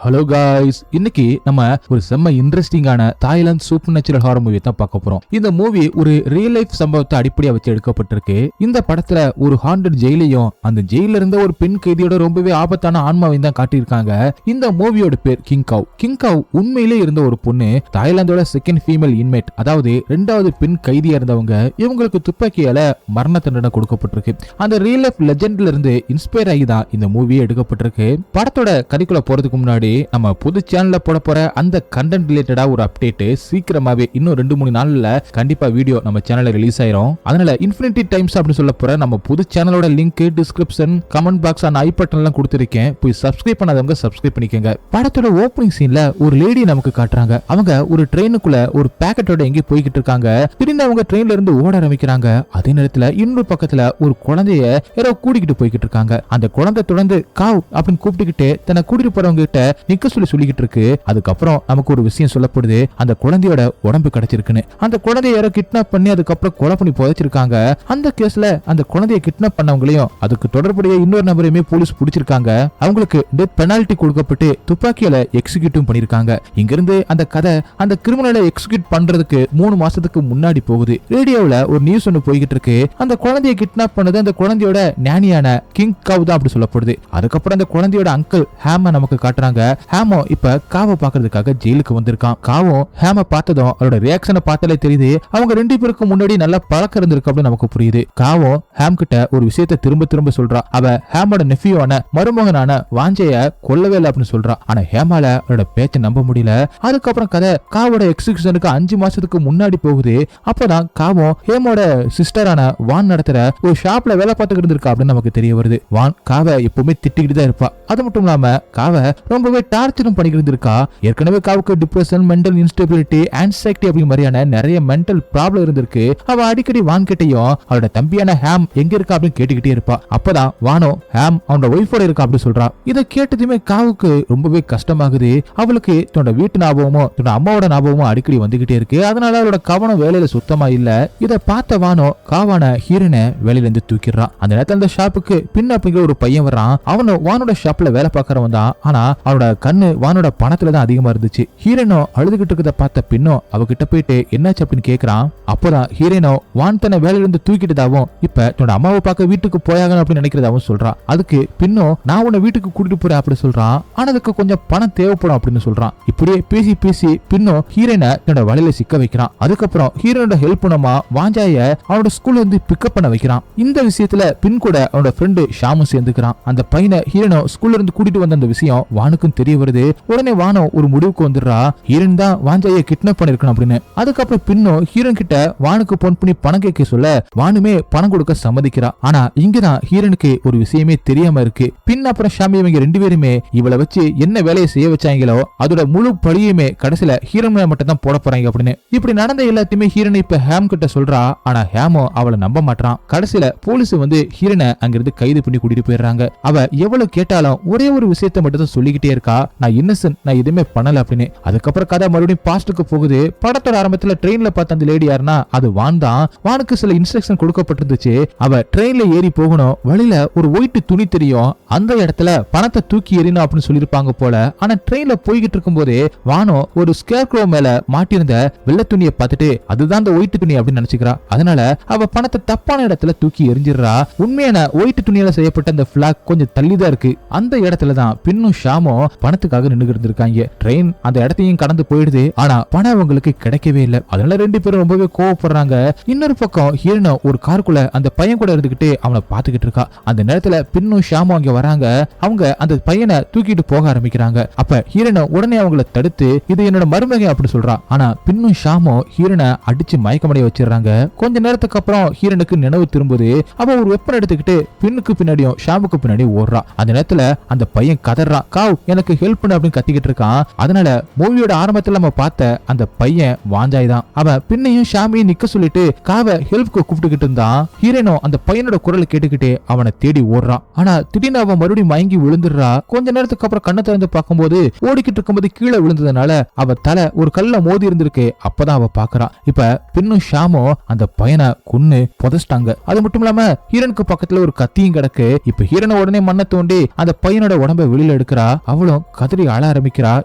Hello guys, இன்னைக்கு நம்ம ஒரு செம்ம இன்ட்ரெஸ்டிங்கான Thailand super natural horror movie தான் பார்க்க போறோம். இந்த மூவி ஒரு ரியல் லைஃப் சம்பவத்தை அடிப்படையா வச்சு எடுக்கப்பட்டிருக்கு. இந்த படத்துல ஒரு ஹாண்டட் ஜெயிலையும் அந்த ஜெயில இருந்த ஒரு பெண் கைதியோட ரொம்பவே ஆபத்தான ஆன்மாவையும் தான் காட்டியிருக்காங்க. இந்த மூவியோட பேர் கிங் கவ். கிங் கவ் உண்மையிலே இருந்த ஒரு பொண்ணு, தாய்லாந்தோட செகண்ட் ஃபீமேல் இன்மேட், அதாவது ரெண்டாவது பெண் கைதியா இருந்தவங்க. இவங்களுக்கு துப்பாக்கியால மரண தண்டனை கொடுக்கப்பட்டிருக்கு. அந்த ரியல் லைஃப் லெஜெண்ட்ல இருந்து இன்ஸ்பயர் ஆகி தான் இந்த மூவியே எடுக்கப்பட்டிருக்கு. படத்தோட கதைக்குள்ள போறதுக்கு முன்னாடி நம்ம புது சேனல்ல போட போற அந்த கண்டென்ட் ரிலேட்டடா ஒரு அப்டேட் சீக்கிரமாவே இன்னும் 2-3 நாள்ல கண்டிப்பா வீடியோ நம்ம சேனல்ல ரிலீஸ் ஆயிரும். அதனால இன்ஃபினிட்டி டைம்ஸ் அப்படின்னு சொல்ல போற நம்ம புது சேனலோட link description, comment box and I button எல்லாம் கொடுத்திருக்கேன். போய் சப்ஸ்கிரைப் பண்ணாதவங்க சப்ஸ்கிரைப் பண்ணிக்கோங்க. படத்தோட ஓப்பனிங் சீன்ல ஒரு லேடி நமக்கு காட்டுறாங்க. அவங்க ஒரு ட்ரெயினுக்குள்ள ஒரு பேக்கெட்டோட எங்கே போய்கிட்டு இருக்காங்க. திடீர்னு அவங்க ட்ரெயின்ல இருந்து ஓட ஆரம்பிக்கிறாங்க. அதே நேரத்துல இன்னொரு பக்கத்துல ஒரு குழந்தைய யாரோ கூட்டிக்கிட்டு போய்கிட்டு இருக்காங்க. அந்த குழந்தை தொடர்ந்து காவ் அப்படின்னு கூப்பிட்டுக்கிட்டு தன்னை கூட்டிட்டு போறவங்க கிட்ட நிக்க சொல்லிக்கிட்டு இருக்கு. அதுக்கப்புறம் நமக்கு ஒரு விஷயம் சொல்லப்படுது. அந்த குழந்தையோட உடம்பு கிடைச்சிருக்குன்னு. அந்த குழந்தைய யாரோ கிட்னாப் பண்ணி அதுக்கப்புறம் கொலை பண்ணி புதைச்சிருக்காங்க. அந்த கேஸ்ல அந்த குழந்தைய கிட்னாப் பண்ணவங்களையும் அதுக்கு தொடர்புடைய இன்னொரு நபரையுமே போலீஸ் பிடிச்சிருக்காங்க. அவங்களுக்கு டெத் பெனால்டி கொடுக்கப்பட்டு துப்பாக்கியால எக்ஸிக்யூட்டும் பண்ணிருக்காங்க. இங்கிருந்து அந்த கதை அந்த கிரிமினலை எக்ஸிக்யூட் பண்றதுக்கு 3 மாசத்துக்கு முன்னாடி போகுது. ரேடியோவில் ஒரு நியூஸ் ஒன்று போய்கிட்டு இருக்கு. அந்த குழந்தைய கிட்னாப் பண்ணது அந்த குழந்தையோட ஞானியான கிங் கவ் தான் அப்படி சொல்லப்படுது. அதுக்கப்புறம் அந்த குழந்தையோட அங்கிள் ஹேம நமக்கு காட்டுறாங்க. ஹேமோ இப்ப காவை பாக்குறதுக்காக ஜெயிலுக்கு வந்திருக்கான். காவும் ஹேம பார்த்ததும் அவரோட ரியாக்ஷனை பார்த்தாலே தெரியுது அவங்க 2 பேருக்கும் முன்னாடி நல்ல பழக்கம் இருந்திருக்கு அப்படின்னு நமக்கு புரியுது. காவும் ஹேம் கிட்ட ஒரு விஷயத்தை திரும்ப திரும்ப சொல்றா. அவ ஹேமோட நெஃபியோன மருமகனான வாஞ்சைய கொல்லவே இல்லை அப்படின்னு சொல்றா. ஆனா ஹேமால அவரோட பேச்சை நம்ப முடியல. அதுக்கப்புறம் கதை காவோட எக்ஸிகியூஷனுக்கு 5 மாசத்துக்கு முன்னாடி போகுது. அப்பதான் காவும் ஹேமோட சிஸ்டரான வான் நடத்துற ஒரு ஷாப்ல வேலை பார்த்துக்கிட்டு இருந்திருக்கா அப்படின்னு நமக்கு தெரிய வருது. வான் காவை எப்பவுமே திட்டிக்கிட்டு தான் இருப்பா. அது மட்டும் இல்லாம காவை ரொம்பவே டார்ச்சரும் பண்ணிக்கிட்டு இருக்கா. ஏற்கனவே காவுக்கு டிப்ரெஷன், மென்டல் இன்ஸ்டெபிலிட்டி, ஆன்சைட்டி அப்படி மாதிரியான நிறைய மென்டல் ப்ராப்ளம் இருந்திருக்கு. அவ அடிக்கடி வான் கிட்டையும் அவரோட தம்பியான ஹேம் எங்க இருக்கா அப்படின்னு கேட்டுக்கிட்டே இருப்பா. அப்பதான் வானோ ஹேம் அவனோட ஒய்ஃபோட இருக்கா அப்படின்னு சொல்றா. இதை கேட்டதுமே காவுக்கு ரொம்பவே கஷ்டமாகுது. அவளுக்கு தன்னோட வீட்டு ஞாபகமோ தன்னோட அம்மாவோட ஞாபகமோ அடிக்கடி வந்துகிட்டே இருக்கு. அதனால அவளோட கவனம் வேலையில சுத்தமா இல்ல. இதை பார்த்த வானோ காவான ஹீரோனை வேலையில இருந்து தூக்கிடுறான். அந்த நேரத்துல அந்த ஷாப்புக்கு பின் அப்படிங்கிற ஒரு பையன் வர்றான். அவனும் வானோட ஷாப்ல வேலை பார்க்கறவன் தான். ஆனா அவனோட கண்ணு வானோட பணத்துல தான் அதிகமா இருந்துச்சு. ஹீரோனோ அழுதுகிட்டு இருக்கத பார்த்த பின்னும் அவகிட்ட போயிட்டு என்னாச்சு அப்படின்னு கேக்குறான். அப்பதான் ஹீரோனோ வான் தன்னை வேலையில இருந்து தூக்கிட்டதாவும் இப்ப தன்னோட அம்மாவை பார்க்க வீட்டுக்கு போயாகணும் அப்படின்னு நினைக்கிறதாவும் சொல்றான். அதுக்கு பின்னும் நான் உன்னை வீட்டுக்கு கூட்டிட்டு போறேன் அப்படி சொல்றான். ஆனா அதுக்கு கொஞ்சம் பணம் தேவைப்படும் அப்படின்னு சொல்றான். இப்படியே பேசி பேசி பின்னும் ஹீரோனை தன்னோட வலையில சிக்க வைக்கிறான். அதுக்கப்புறம் ஹீரோனோட ஹெல்ப் பண்ணமா வாஞ்சாய அவனோட ஸ்கூல்ல இருந்து பிக்கப் பண்ண வைக்கிறான். இந்த விஷயத்துல பின் கூட அவனோட ஃப்ரெண்டு ஷாமும் சேர்ந்துக்கிறான். அந்த பையனை ஹீரோனோ ஸ்கூல்ல இருந்து கூட்டிட்டு வந்த அந்த விஷயம் வானுக்கும் தெரிய வருது. உடனே வானோ ஒரு முடிவுக்கு வந்துடுறா. ஹீரோன் தான் வாஞ்சாயை கிட்னாப் பண்ணிருக்கணும் அப்படின்னு. அதுக்கப்புறம் பின்னும் ஹீரோன் கிட்ட வானுக்கு போன் பண்ணி பணம் கேட்க சொல்ல வானுமே பணம் கொடுக்க சம்மதிக்கிறா. ஆனா இங்கதான் ஹீரோனுக்கு ஒரு விஷயமே தெரியாம இருக்கு. பின் அப்புறம் ஷாமி இவங்க 2 பேருமே இவளை வச்சு என்ன வேலையை செய்ய வச்சாங்களோ அதோட முழு பழியுமே கடைசியில ஹீரோன் மட்டும் தான் போட போறாங்க அப்படின்னு. இப்படி நடந்த எல்லாத்தையுமே ஹீரோன் இப்ப ஹேம் கிட்ட சொல்றா. ஆனா ஹேமோ அவளை நம்ப மாட்டான். கடைசியில போலீஸ் வந்து ஹீரோனை அங்கிருந்து கைது பண்ணி கூட்டிட்டு போயிடுறாங்க. அவ எவ்வளவு கேட்டாலும் ஒரே ஒரு விஷயத்தை மட்டும் தான் சொல்லிக்கிட்டே இருக்கா. நான் இன்னசென்ட், நான் எதுவுமே பண்ணல அப்படின்னு. அதுக்கப்புறம் கதை மறுபடியும் பாஸ்டுக்கு போகுது. படத்தோட ஆரம்பத்துல ட்ரெயின்ல பார்த்த அந்த லேடி யாருன்னா அது வான் தான். வானுக்கு சில இன்ஸ்ட்ரக்ஷன் கொடுக்கப்பட்டிருந்துச்சு. அவ ட்ரெயின்ல ஏறி போகணும். வழியில ஒரு ஒயிட் துணி தெரியும். அந்த இடத்துல பணத்தை தூக்கி எறியணும் அப்படின்னு சொல்லிருப்பாங்க போல. ஆனா ட்ரெயின்ல போய்கிட்டு இருக்கும் போதே வானோ ஒரு ஸ்கேர்க்ரோ மேல மாட்டியிருந்த வெள்ளை துணியை பார்த்துட்டு அதுதான் அந்த ஒயிட் துணி அப்படின்னு நினைச்சுக்கிறா. அதனால அவ பணத்தை தப்பான இடத்துல தூக்கி எரிஞ்சிடறா. உண்மையான ஒயிட் துணியால செய்யப்பட்ட அந்த பிளாக் கொஞ்சம் தள்ளிதான் இருக்கு. அந்த இடத்துல தான் பின்னும் ஷாமோ பணத்துக்காக நின்று இருந்திருக்காங்க. ட்ரெயின் அந்த இடத்தையும் கடந்து போயிடுது. ஆனா பணம் அவங்களுக்கு கிடைக்கவே இல்லை. அதனால 2 பேரும் ரொம்பவே கோவப்படுறாங்க. இன்னொரு பக்கம் ஹீரோனோ ஒரு காருக்குள்ள அந்த பையன் கூட இருந்துகிட்டு அவனை பாத்துக்கிட்டு இருக்கா. அந்த நேரத்துல பின்னும் ஷாமோ அங்க வராங்க. அவங்க அந்த பையனை தூக்கிட்டு போக ஆரம்பிக்கிறாங்க. அப்ப ஹீரோனோ உடனே அவங்கள தடுத்து இது என்னோட மருமகன் அப்படி சொல்றா. ஆனா பின்னும் ஷாமோ ஹீரோனை அடிச்சு மயக்கமடைய வச்சிடறாங்க. கொஞ்ச நேரத்துக்கு அப்புறம் ஹீரோனுக்கு நினைவு திரும்புது. அவ ஒரு வெப்பன் எடுத்துக்கிட்டு பின்னுக்கு பின்னாடியும் ஷாமுக்கு பின்னாடி ஓடுறா. அந்த நேரத்துல அந்த பையன் கதறான். காவ் எனக்கு ஹெல்ப் பண்ணு அப்படின்னு கத்திக்கிட்டு இருக்கான். அதனால மூவியோட ஆரம்பத்துல நம்ம பார்த்த அந்த பையன் வாஞ்சாய் தான். அவன் பின்னையும் ஷாமியும் நிக்க சொல்லிட்டு காவை ஹெல்ப்க்கு கூப்பிட்டுக்கிட்டு இருந்தான். ஹீரோனோ அந்த பையனோட குரலை கேட்டுக்கிட்டு அவனை தேடி ஓடுறான். ஆனா திடீர்னு அவன் மறுபடியும் மயங்கி விழுந்துடுறா. கொஞ்ச நேரத்துக்கு அப்புறம் கண்ணை திறந்து பார்க்கும்போது ஓடிக்கிட்டு இருக்கும்போது கீழே விழுந்ததுனால அவ தலை ஒரு கல்ல மோதி இருந்திருக்கு. அப்பதான் அவ பாக்குறான். இப்ப பின்னும் ஷாமோ அந்த பையனை கொன்னு புதைச்சிட்டாங்க. அது மட்டும் இல்லாம ஹீரோனுக்கு பக்கத்துல ஒரு கத்தியும் கிடக்கு. இப்ப ஹீரோனை உடனே மண்ணை தோண்டி அந்த பையனோட உடம்ப வெளியில எடுக்கிறா. அவளோ அவளும் கதறி ஆள ஆரம்பிக்கிறா.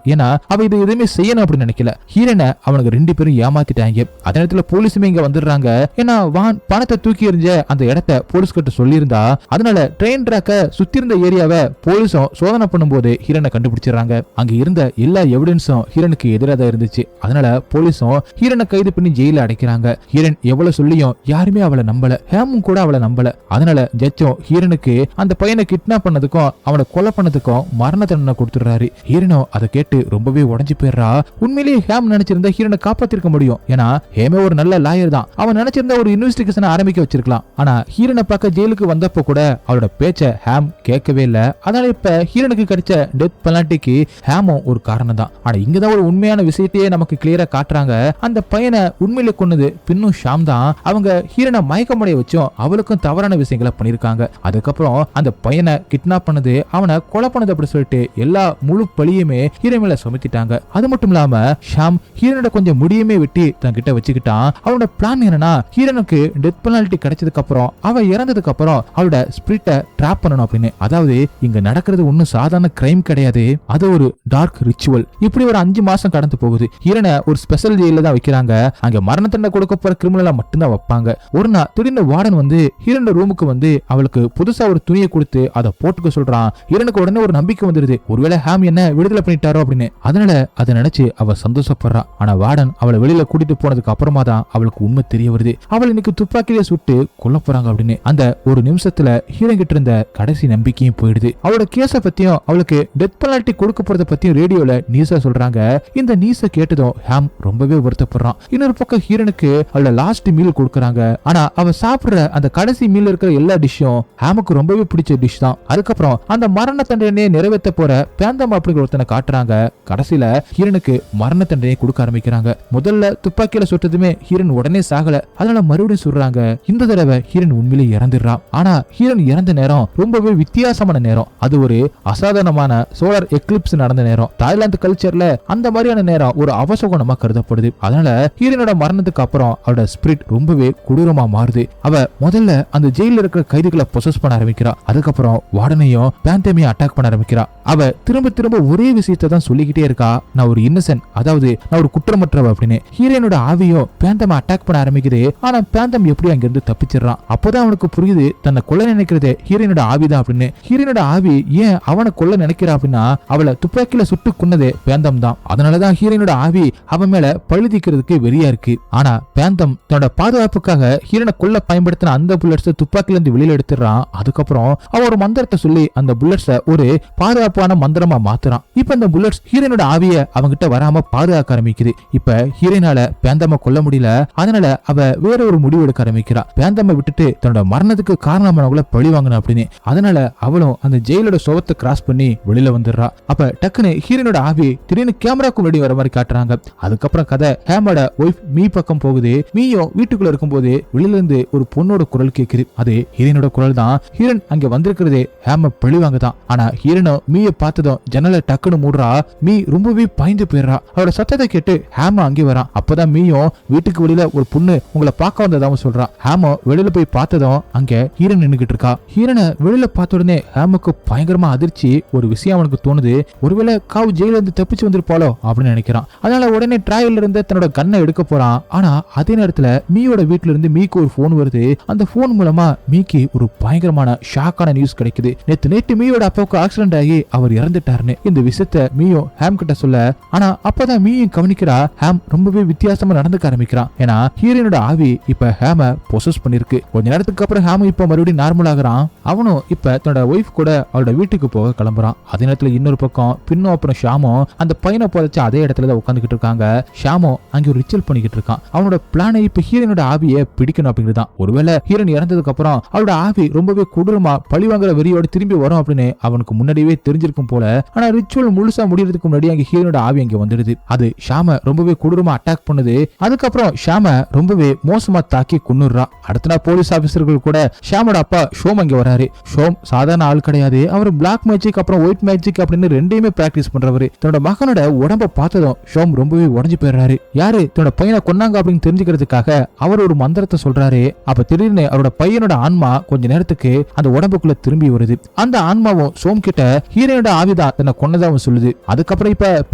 ஏன்னா அவ இது எதுவுமே செய்யணும் அப்படின்னு நினைக்கல. ஹீரோனை அவனுக்கு 2 பேரும் ஏமாத்திட்டாங்க. அதே நேரத்துல போலீஸுமே இங்க வந்துடுறாங்க. ஏன்னா வான் பணத்தை தூக்கி எறிஞ்ச அந்த இடத்த போலீஸ் கிட்ட சொல்லியிருந்தா, அதனால ட்ரெயின் ட்ராக்க சுத்தி இருந்த ஏரியாவை போலீஸும் சோதனை பண்ணும்போது ஹீரோனை கண்டுபிடிச்சிடறாங்க. அங்க இருந்த எல்லா எவிடன்ஸும் ஹீரோனுக்கு எதிராக தான் இருந்துச்சு. அதனால போலீஸும் ஹீரோனை கைது பண்ணி ஜெயில அடைக்கிறாங்க. ஹீரோன் எவ்வளவு சொல்லியும் யாருமே அவளை நம்பல. ஹேமும் கூட அவளை நம்பல. அதனால ஜட்ஜும் ஹீரோனுக்கு அந்த பையனை கிட்னாப் பண்ணதுக்கும் அவனை கொலை பண்ணதுக்கும் மரண தண்டனை கொடுத்துடுறாரு. ஹீரோனோ அதை கேட்டு ரொம்பவே உடஞ்சு போயிடுறா. உண்மையிலேயே ஹேம் நினைச்சிருந்தா ஹீரோனை காப்பாத்திருக்க முடியும். ஏன்னா ஹேமே ஒரு நல்ல லாயர் தான். அவன் நினைச்சிருந்தா ஒரு இன்வெஸ்டிகேஷன் ஆரம்பிக்க வச்சிருக்கலாம். ஆனா ஹீரோனை பார்க்க ஜெயிலுக்கு வந்தப்போ கூட அவளோட பேச்ச ஹேம் கேட்கவே இல்ல. அதனால இப்ப ஹீரோனுக்கு கிடைச்ச டெத் பெனால்டிக்கு ஹேமும் ஒரு காரணம் தான். ஆனா இங்கதான் ஒரு உண்மையான விஷயத்தையே நமக்கு கிளியரா காட்டுறாங்க. அந்த பையனை உண்மையில கொன்னது பின்னும் ஷாம் தான். அவங்க ஹீரோனை மயக்கமடைய வச்சும் அவளுக்கும் தவறான விஷயங்களை பண்ணிருக்காங்க. அதுக்கப்புறம் அந்த பையனை கிட்னாப் பண்ணது, அவனை கொலை பண்ணது அப்படி சொல்லிட்டு எல்லா முழு பழியுமே ஹீரோ மேல சுமத்திட்டாங்க. அது மட்டும் இல்லாம ஷாம் ஹீரோனோட கொஞ்சம் முடியுமே வெட்டி தன் கிட்ட வச்சுக்கிட்டான். அவனோட பிளான் என்னன்னா, ஹீரோனுக்கு டெத் பெனால்டி கிடைச்சதுக்கு அப்புறம் அவ இறந்ததுக்கு அப்புறம் அவளோட ஸ்பிரிட்டை ட்ராப் பண்ணணும் அப்படின்னு. அதாவது இங்க நடக்கிறது ஒன்னும் சாதாரண கிரைம் கிடையாது, அது ஒரு டார்க் ரிச்சுவல். இப்படி ஒரு 5 மாசம் கடந்து போகுது. ஹீரோனை ஒரு ஸ்பெஷல் ஜெயில தான் வைக்கிறாங்க. அங்க மரண தண்டனை கொடுக்க போற கிரிமினலா மட்டும்தான் வைப்பாங்க. ஒரு நாள் திடீர்னு வார்டன் வந்து ஹீரோனோட ரூமுக்கு வந்து அவளுக்கு புதுசா ஒரு துணியை கொடுத்து அதை போட்டுக்க சொல்றான். ஹீரோனுக்கு உடனே ஒரு நம்பிக்கை வந்துருது, ஒருவேளை ஹேம் என்ன விடுதலை பண்ணிட்டாரோ அப்படின்னு. அதனால அதை நினைச்சு அவ சந்தோஷப்படுறா. ஆனா வார்டன் அவளை வெளியில கூட்டிட்டு போனதுக்கு அப்புறமா தான் அவளுக்கு உண்மை தெரிய வருது. அவள் இன்னைக்கு துப்பாக்கியிலே சுட்டு கொல்ல போறாங்க அப்படின்னு. அந்த ஒரு நிமிஷத்துல ஹீரோ கிட்ட இருந்த கடைசி நம்பிக்கையும் போயிடுது. அவளோட கேஸ பத்தியும் அவளுக்கு டெத் பெனால்டி கொடுக்க போறத பத்தியும் ரேடியோல நியூஸா சொல்றாங்க. இந்த நியூஸை கேட்டதும் ஹேம் ரொம்பவே வருத்தப்படுறான். இன்னொரு பக்கம் ஹீரோனுக்கு அவளோட லாஸ்ட் மீல் கொடுக்கறாங்க. ஆனா அவ சாப்பிடுற அந்த கடைசி மீல் இருக்கிற எல்லா டிஷ்ஷும் ஹேமுக்கு ரொம்பவே பிடிச்ச டிஷ் தான். அதுக்கப்புறம் அந்த மரண தண்டனையை நிறைவேற்ற போற பேந்தம் அப்படிங்கிற ஒருத்தனை காட்டுறாங்க. கடைசியில ஹீரோனுக்கு மரண தண்டனையை கொடுக்க ஆரம்பிக்கிறாங்க. முதல்ல துப்பாக்கியில சுட்டதுமே ஹீரோன் உடனே சாகல. அதனால மறுபடியும் சொல்றாங்க. இந்த தடவை ஹீரோன் உண்மையிலே இறந்துடுறான். ஆனா ஹீரோன் இறந்த நேரம் ரொம்பவே வித்தியாசமான நேரம். அது ஒரு அசாதாரணமான சோலார் எக்லிப்ஸ் நடந்த நேரம். தாய்லாந்து கல்ச்சர்ல அந்த மாதிரியான நேரம் ஒரு அவசகுணமா கருதப்படுது. அதனால ஹீரோனோட மரணத்துக்கு அப்புறம் அவளோட ஸ்பிரிட் ரொம்பவே கொடூரமா மாறுது. அவ முதல்ல அந்த ஜெயில இருக்கிற கைதிகளை பொசஸ் பண்ண ஆரம்பிக்கிறா. அதுக்கப்புறம் வார்டனையும் பேந்தமையும் அட்டாக் பண்ண ஆரம்பிக்கிறா. அவ திரும்ப திரும்ப ஒரே விஷயத்தை தான் சொல்லிக்கிட்டே இருக்கா, நான் ஒரு இன்னசென்ட், அதாவது நான் ஒரு குற்றமற்றவ அப்படின்னு. ஹீரோனோட ஆவியோ பேந்தம் அட்டாக் பண்ண ஆரம்பிக்குது. ஆனா பேந்தம் எப்படி அங்கிருந்து தப்பிச்சிடறான். அப்போதான் அவனுக்கு புரியுது தன்னை கொல்ல நினைக்கிறது ஹீரோனோட ஆவிதான் அப்படின்னு. ஹீரோனோட ஆவி ஏன் அவனை கொல்ல நினைக்கிறா அப்படின்னா, அவளை துப்பாக்கியில சுட்டு கொன்னதே பேந்தம் தான். அதனாலதான் ஹீரோனோட ஆவி அவன் மேல பழுதிக்கிறதுக்கு வெறியா இருக்கு. ஆனா பேந்தம் தன்னோட பாதுகாப்புக்காக ஹீரோனை கொல்ல பயன்படுத்தின அந்த புல்லட்ஸை துப்பாக்கில இருந்து வெளியில எடுத்துறான். அதுக்கப்புறம் அவன் ஒரு மந்திரத்தை சொல்லி அந்த புல்லட்ஸை ஒரு பாதுகாப்பான மந்திரமா மாத்துறான். இப்ப அந்த புல்லட்ஸ் ஹீரோனோட ஆவிய அவங்கிட்ட வராம பாதுகாக்க ஆரம்பிக்குது. இப்ப ஹீரோனால பேந்தம கொல்ல முடியல. அதனால அவ வேற ஒரு முடிவு எடுக்க ஆரம்பிக்கிறா. பேந்தம விட்டுட்டு தன்னோட மரணத்துக்கு காரணமானவங்கள பழி வாங்கணும் அப்படின்னு. அதனால அவளும் அந்த ஜெயிலோட சுவத்தை கிராஸ் பண்ணி வெளியில வந்துடுறா. அப்ப டக்குன்னு ஹீரோனோட ஆவி திடீர்னு கேமராக்கு முன்னாடி வர மாதிரி காட்டுறாங்க. அதுக்கப்புறம் கதை ஹேமோட ஒய்ஃப் மீ பக்கம் போகுது. மீயும் வீட்டுக்குள்ள இருக்கும்போது வெளியில இருந்து ஒரு பொண்ணோட குரல் கேக்குது. அது ஹீரோனோட குரல் தான். ஹீரோன் அங்க வந்திருக்கிறதே ஹேம பழிவாங்க தான். ஆனா ஹீரோனோ மீய பார்த்ததும் ஜன்னலை டக்குன்னு மூடுறா. மீ ரொம்பவே பயந்து போயிடுறா. அவரோட சத்தத்தை கேட்டு ஹேம அங்கே வரான். அப்பதான் மீயும் வீட்டுக்கு வெளியில ஒரு பொண்ணு உங்களை பார்க்க வந்ததாவும் சொல்றான். ஹேமோ வெளியில போய் பார்த்ததும் அங்க ஹீரோன் நின்னுகிட்டு இருக்கா. ஹீரோனை வெளியில பார்த்த உடனே ஹேமுக்கு பயங்கரமா அதிர்ச்சி. ஒரு விஷயம் அவனுக்கு தோணுது, ஒருவேளை காவு ஜெயில இருந்து தப்பிச்சு வந்திருப்பாளோ அப்படின்னு நினைக்கிறான். அதனால உடனே டிராயல்ல இருந்து தன்னோட கண்ணை எடுக்க போறான். ஆனா அதே நேரத்துல மீயோட வீட்டுல இருந்து மீக்கு ஒரு போன் வருது. அந்த போன் மூலமா மீக்கு ஒரு பயங்கரமான ஷாக்கான நியூஸ் கிடைக்குது. நேத்து மீயோட அப்பாவுக்கு ஆக்சிடென்ட் ஆகி அவர் இறந்துட்டாருன்னு. இந்த விஷயத்த மீயோ ஹேம் கிட்ட சொல்ல, ஆனா அப்பதான் மீயும் கவனிக்கிறா ஹேம் ரொம்பவே வித்தியாசமா நடந்துக்க ஆரம்பிக்கிறான். ஏன்னா ஹீரோனோட ஆவி இப்ப ஹேம பொசஸ் பண்ணிருக்கு. கொஞ்ச நேரத்துக்கு அப்புறம் ஹேம் இப்ப மறுபடியும் நார்மல் ஆகுறான். அவனும் இப்ப தன்னோட ஒய்ஃப் கூட அவளோட வீட்டுக்கு போக கிளம்புறான். அதே நேரத்துல இன்னொரு பக்கம் பின்னும் அப்புறம் ஷாமும் அந்த பையனை புதைச்சு அதே இடத்துல தான் உட்காந்துக்கிட்டு இருக்காங்க. ஷாமும் அங்கே ஒரு ரிச்சுவல் பண்ணிக்கிட்டு இருக்கான். அவனோட பிளானை இப்ப ஹீரோனோட ஆவியை பிடிக்கணும் அப்படிங்கிறதான். ஒருவேளை ஹீரோன் இறந்ததுக்கு அப்புறம் அவளோட ஆவி ரொம்பவே கொடூரமா பழிவாங்குற வெறியோட திரும்பி வரும் அப்படின்னு அவனுக்கு முன்னாடியே தெரிஞ்சிருக்கும் போல. ஆனா ரிச்சுவல் முழுசா முடியறதுக்கு முன்னாடி அங்க ஹீரோனோட ஆவி அங்க வந்துடுது. அது ஷாம ரொம்பவே கொடூரமா அட்டாக் பண்ணுது. அதுக்கப்புறம் ஷாம ரொம்பவே மோசமா தாக்கி கொன்னுடுறா. அடுத்த நாள் போலீஸ் ஆபீசர்கள் கூட ஷாமோட அப்பா ஷோம் அங்க வராரு. ஷோம் சாதாரண ஆள் கிடையாது. அவர் பிளாக் மேஜிக் அப்புறம் ஒயிட் மேஜிக் அப்படின்னு ரெண்டையுமே பிராக்டிஸ் பண்றவரு. தன்னோட மகனோட உடம்ப பார்த்ததும் ஷோம் ரொம்பவே உடஞ்சு போயிடுறாரு. யாரு தன்னோட பையனை கொன்னாங்க அப்படின்னு தெரிஞ்சுக்கிறதுக்காக அவர் ஒரு மந்திரத்தை சொல்றாரு. அப்ப திடீர்னு அவரோட பையனோட ஆன்மா கொஞ்ச நேரத்துக்கு அந்த உடம்புக்குள்ள திரும்பி வருது. அந்த ஆன்மாவும் சோம் கிட்ட ஹீரோனோட ஆவி தான் தன்னை கொன்னதாவும் சொல்லுது. அதுக்கப்புறம் இப்ப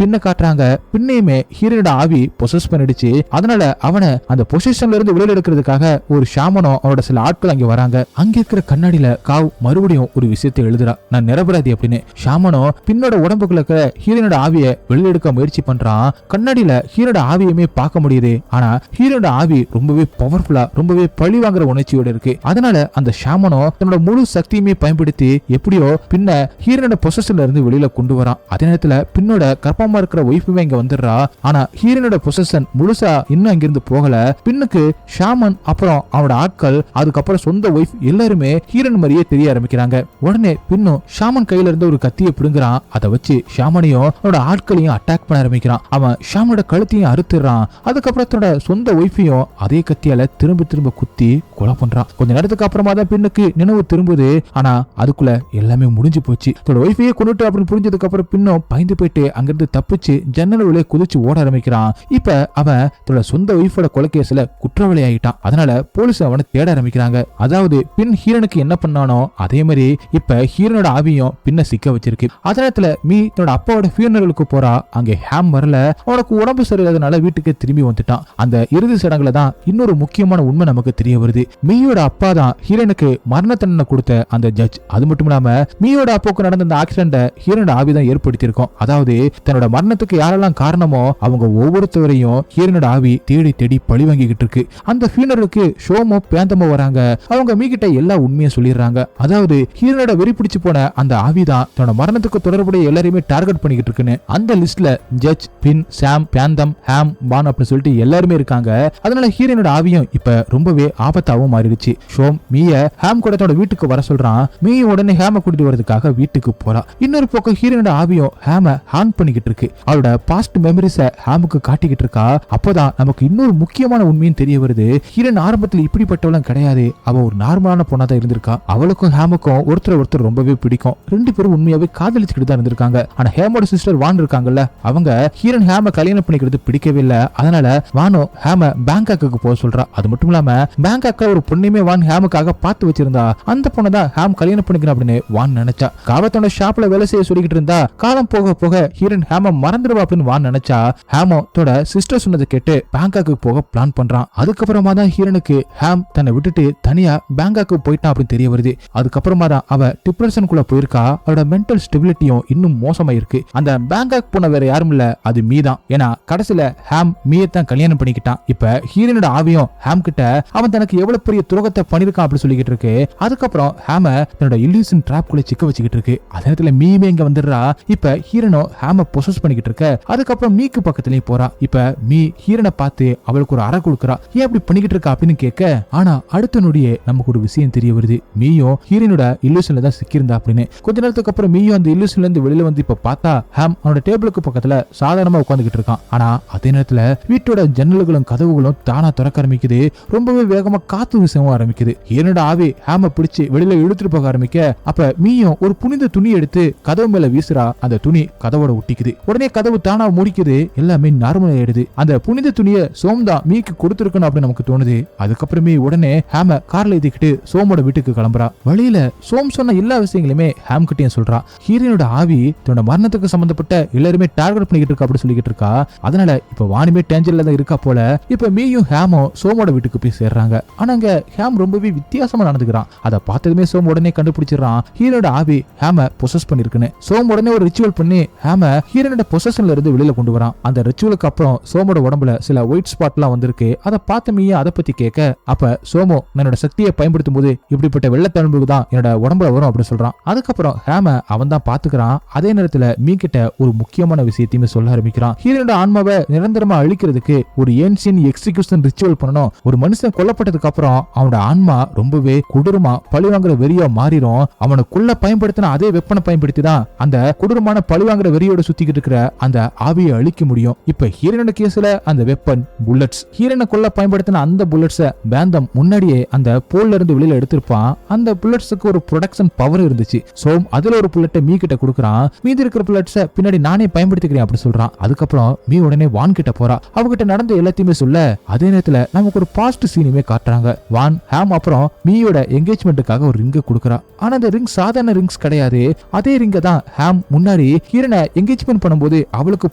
பின்ன காட்டுறாங்க. பின்னையுமே ஹீரோனோட ஆவி பொசஸ் பண்ணிடுச்சு. அதனால அவனை அந்த பொசிஷன்ல இருந்து வெளியில எடுக்கிறதுக்காக ஒரு ஷாமனோ அவனோட சில ஆட்கள் அங்க வராங்க. அங்க இருக்கிற கண்ணாடியில காவ் மறுபடியும் ஒரு விஷயத்தை எழுதுறா, நான் நிரபராதி அப்படின்னு. ஷாமனோ பின்னோட உடம்புக்குள்ள இருக்கிற ஹீரோனோட ஆவியை வெளியில எடுக்க முயற்சி பண்றான். கண்ணாடியில ஹீரோட ஆவியுமே பார்க்க முடியுது. ஆனா ஹீரோட ஆவி ரொம்பவே பவர்ஃபுல்லா, ரொம்பவே பழி வாங்குற உணர்ச்சியோட இருக்கு. அதனால அந்த ஷாமனோ தன்னோட முழு சக்தியுமே பயன்படுத்தி எப்படியோ பின்ன ஹீரோனோட பொசஸ்ல இருந்து வெளியில கொண்டு வரான். அதே நேரத்துல பின்னோட கர்ப்பமா இருக்கிற ஒய்ஃபுமே இங்க வந்துடுறா. ஆனா ஹீரோனோட பொசஷன் முழுசா இன்னும் அங்கிருந்து போகல. பின்னுக்கு ஷாமன் அப்புறம் அவனோட ஆட்கள் அதுக்கப்புறம் சொந்த ஒய்ஃப் எல்லாருமே ஹீரோன் மாதிரியே தெரிய ஆரம்பிக்கிறாங்க. உடனே பின்னும் ஷாமன் கையில இருந்து ஒரு கத்தியை பிடுங்குறான். அதை வச்சு ஷாமனையும் அவனோட ஆட்களையும் அட்டாக் பண்ண ஆரம்பிக்கிறான். அவன் ஷாமனோட கழுத்தையும் அறுத்துறான். அதுக்கப்புறம் தன்னோட சொந்த ஒய்ஃபையும் அதே கத்தியால திரும்ப திரும்ப குத்தி கொலை பண்றான். கொஞ்ச நேரத்துக்கு அப்புறமா தான் பின்னுக்கு நினைவு திரும்புது. ஆனா அதுக்குள்ள எல்லாமே முடிஞ்சு போச்சு. தன்னோட ஒய்ஃபையே கொண்டுட்டு அப்படின்னு புரிஞ்சதுக்கு அப்புறம் பின்னும் பயந்து போயிட்டு அங்கிருந்து தப்பிச்சு ஜன்னல் வழியே குதிச்சு ஓட ஆரம்பிக்கிறான். இப்ப அவன் தன்னோட சொந்த ஒய்ஃபோட கொலை கேஸ்ல குற்றவாளி ஆயிட்டான். அதனால போலீஸ் அவனை தேட ஆரம்பிக்கிறாங்க. அதாவது பின் ஹீரோனுக்கு என்ன பண்ணானோ அதே மாதிரி இப்ப ஹீரோனோட ஆவியும் பின்ன சிக்க வச்சிருக்கு. அதே நேரத்துல மீ தன்னோட அப்பாவோட ஃபியூனரலுக்கு போறா. அங்கே ஹேம் வரல. அவனுக்கு உடம்பு சரியில்லாதனால வீட்டுக்கு திரும்பி வந்துட்டான். அந்த இறுதி சடங்குல தான் இன்னொரு முக்கியமான உண்மை நமக்கு தெரிய வருது. மீயோட அப்பா தான் ஹீரோனுக்கு மரண தண்டனை கொடுத்த அந்த ஜட்ஜ். அது மட்டும் இல்லாம மீயோட அப்பாவுக்கு நடந்த அந்த ஆக்சிடென்ட் ஹீரோனோட ஆவிதான் ஏற்படுத்தியிருக்கும். அதாவது தன்னோட மரணத்துக்கு யாரெல்லாம் காரணமோ அவங்க ஒவ்வொருத்தவரையும் ஹீரோனோட ஆவி தேடி தேடி பழி வாங்கிக்கிட்டு இருக்கு. அந்த ஃபியூனரலுக்கு ஷோமோ பேந்தமோ வராங்க. அவங்க மீகிட்ட எல்லா உண்மையை சொல்லிடுறாங்க. அதாவது ஹீரோனோட வெறி பிடிச்சு போன அந்த ஆவி தான் தன்னோட மரணத்துக்கு தொடர்புடைய எல்லாரையுமே டார்கெட் பண்ணிக்கிட்டு இருக்குன்னு. அந்த லிஸ்ட்ல ஜட்ஜ், பின், சாம், பேந்தம், ஹேம், பான் அப்படின்னு சொல்லிட்டு எல்லாருமே இருக்காங்க. அதனால ஹீரோனோட ஆவியும் இப்ப ரொம்பவே ஆபத்தாவும் மாறிடுச்சு. ஷோம் மீய ஹேம் கூட தன்னோட வீட்டுக்கு வர சொல்றான். மீ உடனே ஹேம கூட்டிட்டு வரதுக்காக வீட்டுக்கு போறா. இன்னொரு பக்கம் ஹீரோனோட ஆவியும் ஹேம ஹான் பண்ணிக்கிட்டு இருக்கு. அவளோட பாஸ்ட் மெமரிஸ ஹேமுக்கு காட்டிக்கிட்டு இருக்கா. அப்பதான் நமக்கு இன்னொரு முக்கியமான உண்மையும் தெரிய வருது. ஹீரோன் ஆரம்பத்துல இப்படிப்பட்டவளும் கிடையாது. அவ ஒரு நார்மலான பொண்ணா தான் இருந்திருக்கா. அவளுக்கும் ஹேமுக்கும் ஒருத்தர் ரொம்பவே பிடிக்கும். ரெண்டு பேரும் உண்மையாவே காதலிச்சுக்கிட்டு தான் இருந்திருக்காங்க. ஆனா ஹேமோட சிஸ்டர் வான் இருக்காங்கல்ல, அவங்க ஹீரோன் ஹேம கல்யாணம் பண்ணிக்கிறது பிடிக்கவே இல்ல. அதனால வானோ ஹேம பேங்காக்கு போக சொல்றா. அது மட்டும் இல்லாம பேங்காக்ல ஒரு பொண்ணுமே வான் ஹேமுக்காக பார்த்து வச்சிருந்தா. அந்த பொண்ணை தான் ஹேம் கல்யாணம் பண்ணிக்கணும் அப்படின்னு வான் நினைச்சா. காவத்தோட ஷாப்ல வேலை செய்ய சொல்லிக்கிட்டு இருந்தா. காலம் போக போக ஹீரோன் ஹேம மறந்துடுவா அப்படின்னு வான் நினைச்சா. ஹேமோ தோட சிஸ்டர் சொன்னதை கேட்டு பேங்காக்கு போக பிளான் பண்றான். அதுக்கப்புறமா தான் ஹீரோனுக்கு ஹேம் தன்னை விட்டுட்டு தனியா பேங்காக்கு போயிட்டான் அப்படின்னு தெரிய வருது. அதுக்கப்புறமா தான் அவ டிப்ரெஷனுக்குள்ள போயிருக்கா. அவளோட மென்டல் ஸ்டெபிலிட்டியும் இன்னும் மோசமாயிருக்கு. அந்த பேங்காக் போன வேற யாரும் இல்ல, அது மீதான். ஏன்னா கடைசியில ஹேம் மீயத்தான் கல்யாணம் பண்ணிக்கிட்டான். இப்ப ஹீரோனோட ஆவியும் ஹேம் கிட்ட அவன் தனக்கு எவ்வளவு பெரிய துரோகத்தை பண்ணிருக்கான் அப்படி சொல்லிக்கிட்டு இருக்கு. அதுக்கப்புறம் ஹேம தன்னோட இல்லூஷன் ட்ராப் குள்ள சிக்க வச்சுக்கிட்டு இருக்கு. அதே நேரத்துல மீமே இங்க வந்துடுறா. இப்ப ஹீரோனோ ஹேம பொசஸ் பண்ணிக்கிட்டு இருக்க. அதுக்கப்புறம் மீக்கு பக்கத்துலயும் போறா. இப்ப மீ ஹீரோனை பார்த்து அவளுக்கு ஒரு அறை கொடுக்குறா. ஏன் அப்படி பண்ணிக்கிட்டு இருக்கா அப்படின்னு கேட்க, ஆனா அடுத்த நொடியே நமக்கு ஒரு விஷயம் தெரிய வருது. மீயும் ஹீரோனோட இல்லூஷன்ல தான் சிக்கியிருந்தா அப்படின்னு. கொஞ்ச நேரத்துக்கு அப்புறம் மீயும் அந்த இல்லூஷன்ல இருந்து வெளியில வந்து இப்ப பார்த்தா ஹேம் அவனோட டேபிளுக்கு பக்கத்துல சாதாரணமா உட்காந்துக்கிட்டு இருக்கான். ஆனா அதே நேரத்துல வீட்டோட ஜன்னல்களும் கதவுகளும் தானா திறக்க ஆரம்பிக்குது. ரொம்பவே வேகமா காத்து வீசவும் ஆரம்பிக்குது. ஹீரோனோட ஆவி ஹேம பிடிச்சு வெளியில இழுத்துட்டு போக ஆரம்பிக்க, அப்ப மீயும் ஒரு புனித துணி எடுத்து கதவு மேல வீசுறா. அந்த துணி கதவோட ஒட்டிக்குது. உடனே கதவு தானா முடிக்குது. எல்லாமே நார்மல் ஆயிடுது. அந்த புனித துணியை சோம் தான் மீக்கு கொடுத்துருக்கணும் அப்படின்னு நமக்கு தோணுது. அதுக்கப்புறமே உடனே ஹேம கார்ல ஏத்திக்கிட்டு சோமோட வீட்டுக்கு கிளம்புறா. வழியில சோம் சொன்ன எல்லா விஷயங்களுமே ஹேம் கிட்டயும் சொல்றா. ஹீரோனோட ஆவி தன்னோட மரணத்துக்கு சம்பந்தப்பட்ட எல்லாருமே டார்கெட் பண்ணிக்கிட்டு இருக்கா அப்படி சொல்லிக்கிட்டு இருக்கா. அதனால இப்ப வாணிமே டேஞ்சர்ல தான் இருக்கா போல. இப்ப மீயும் ஹேமும் சோமோட வீட்டுக்கு போய் சேர்றாங்க. ஆனா அங்க ஹேம் ரொம்பவே வித்தியாசமா நடந்துக்கிறான். அதை பார்த்ததுமே சோம் உடனே கண்டுபிடிச்சிடறான் ஹீரோட ஆவி ஹேம பொசஸ் பண்ணிருக்குன்னு. சோம் உடனே ஒரு ரிச்சுவல் பண்ணி ஹேம ஹீரோனோட பொசஷன்ல இருந்து வெளியில கொண்டு வரான். அந்த ரிச்சுவலுக்கு அப்புறம் சோமோட உடம்புல சில ஒயிட் ஸ்பாட் எல்லாம் வந்திருக்கு. அதை பார்த்த மீயும் அதை பத்தி கேட்க, அப்ப சோமோ என்னோட சக்தியை பயன்படுத்தும் போது இப்படிப்பட்ட வெள்ளத்தழும்பு தான் என்னோட உடம்புல வரும் அப்படின்னு சொல்றான். அதுக்கப்புறம் ஹேம அவன் தான் பாத்துக்கிறான். அதே நேரத்துல மீ கிட்ட ஒரு முக்கியமான விஷயத்தையுமே சொல்ல ஆரம்பிக்கிறான். ஹீரோனோட ஆன்மாவை நிரந்தரமா அழிக்கிறதுக்கு ஒரு ஏன்சியன் எக்ஸிகியூஷன் ரிச்சுவல் பண்ணணும். ஒரு மனுஷன் கொல்லப்பட்டதுக்கு அப்புறம் அவனோட ஆன்மா ரொம்பவே கொடூரமா பழிவாங்குற வெறியா மாறிடும். அவனுக்குள்ள பயன்படுத்தின அதே வெப்பனை பயன்படுத்தி தான் அந்த கொடூரமான பழிவாங்குற வெறியோட சுத்திக்கிட்டு இருக்கிற அந்த ஆவியை அழிக்க முடியும். இப்ப ஹீரோனோட கேஸ்ல அந்த வெப்பன் புல்லட்ஸ். ஹீரோனை கொல்ல பயன்படுத்தின அந்த புல்லட்ஸ பேந்தம் முன்னாடியே அந்த போல்ல இருந்து வெளியில எடுத்திருப்பான். அந்த புல்லட்ஸுக்கு ஒரு ப்ரொடக்ஷன் பவர் இருந்துச்சு. சோம் அதுல ஒரு புல்லட்டை மீ கிட்ட கொடுக்குறான். மீதி இருக்கிற புல்லட்ஸ பின்னாடி நானே பயன்படுத்திக்கிறேன் அப்படி சொல்றான். அதுக்கப்புறம் மீ உடனே வான் கிட்ட போறா. அவகிட்ட நடந்த எல்லாத்தையுமே சொல்ல, அதே நேரத்துல நமக்கு ஒரு பாஸ்ட் சீனுமே காட்டுறாங்க. வான் ஹேம் அப்புறம் மீயோட என்கேஜ்மெண்ட்டுக்காக ஒரு ரிங்க கொடுக்குறா. ஆனா அந்த ரிங் சாதாரண ரிங்ஸ் கிடையாது. அதே ரிங்க தான் தான் ஹாம் முன்னாடி ஹீரனை என்கேஜ்மெண்ட் பண்ணும்போது அவளுக்கு